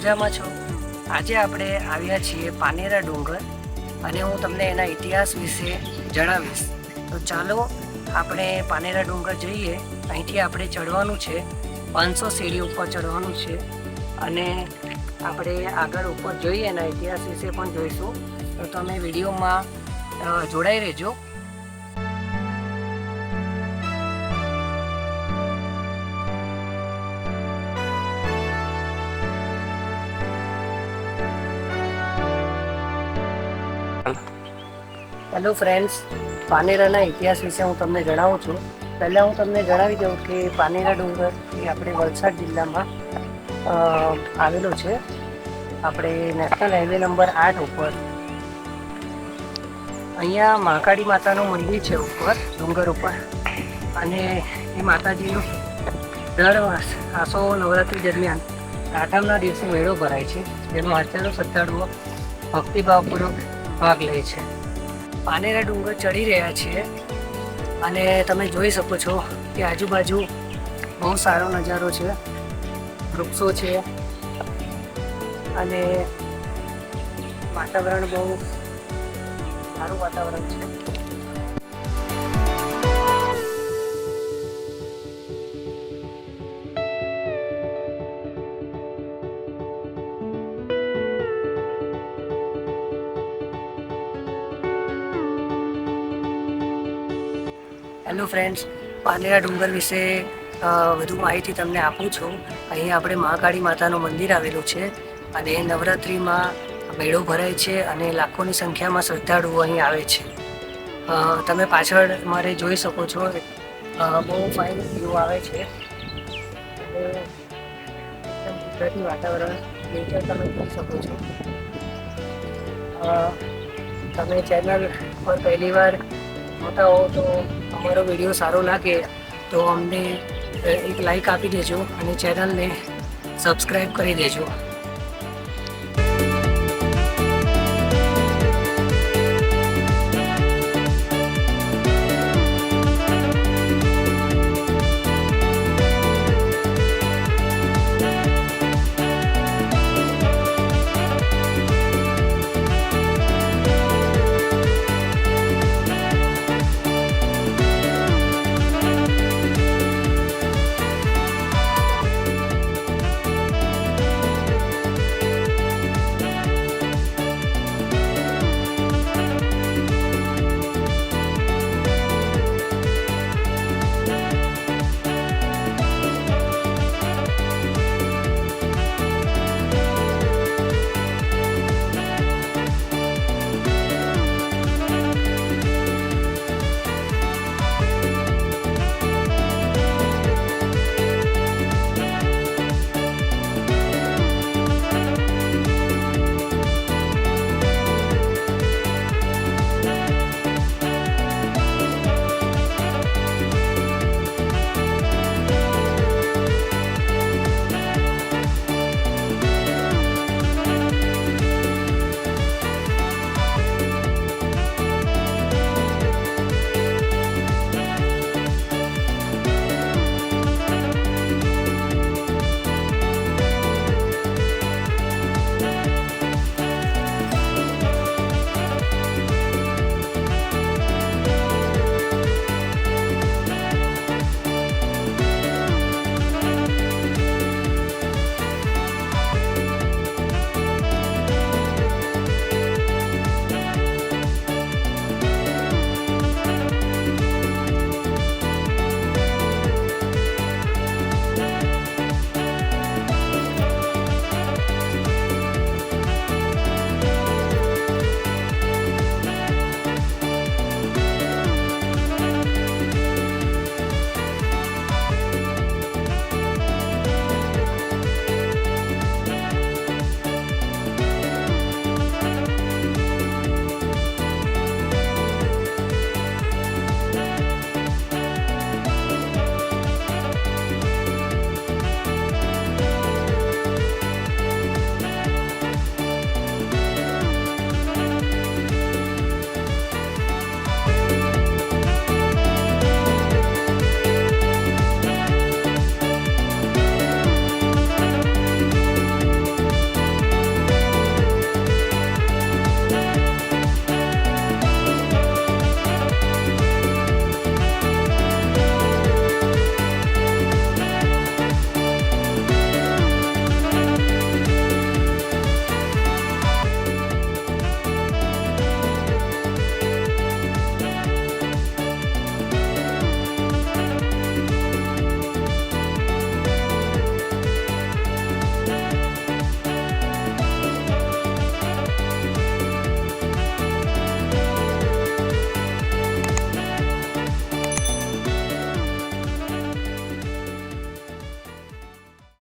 મજામાં છો? આજે આપણે આવ્યા છીએ પાનેરા ડુંગર અને હું તમને એના ઇતિહાસ વિશે જણાવીશ. તો ચાલો આપણે પાનેરા ડુંગર જઈએ. અહીંથી આપણે ચડવાનું છે, 500 સીડી ઉપર ચડવાનું છે અને આપણે આગળ ઉપર જોઈએ એના ઇતિહાસ વિશે પણ જોઈશું. તો તમે વિડીયોમાં જોડાઈ રહેજો. હેલો ફ્રેન્ડ્સ, પાનેરાના ઇતિહાસ વિશે હું તમને જણાવું છું. પહેલાં હું તમને જણાવી દઉં કે પાનેરા ડુંગર એ આપણે વલસાડ જિલ્લામાં આવેલો છે. આપણે નેશનલ હાઈવે નંબર 8 ઉપર અહીંયા મહાકાળી માતાનું મંદિર છે ઉપર ડુંગર ઉપર, અને એ માતાજીનું દર આસો નવરાત્રિ દરમિયાન આઠમના દિવસે મેળો ભરાય છે, જેમાં હજારો શ્રદ્ધાળુઓ ભક્તિભાવપૂર્વક ભાગ લે છે. પાનેરા ડુંગર ચડી રહ્યા છીએ અને તમે જોઈ શકો છો કે આજુબાજુ બહુ સારો નજારો છે, વૃક્ષો છે અને વાતાવરણ બહુ સારું વાતાવરણ છે. હેલો ફ્રેન્ડ્સ, પાનેરા ડુંગર વિશે વધુ માહિતી તમને આપું છું. અહીં આપણે મહાકાળી માતાનું મંદિર આવેલું છે અને નવરાત્રિમાં મેળો ભરાય છે અને લાખોની સંખ્યામાં શ્રદ્ધાળુઓ અહીં આવે છે. તમે પાછળ મારે જોઈ શકો છો, બહુ ફાઇન વ્યૂ આવે છે અને એકદમ કુદરતી વાતાવરણ, નેચર તમે જોઈ શકો છો. તમે ચેનલ પર પહેલી વાર જોતા હો તો અમારો વિડીયો સારો લાગે તો અમને એક લાઈક આપી દેજો અને ચેનલને સબસ્ક્રાઈબ કરી દેજો.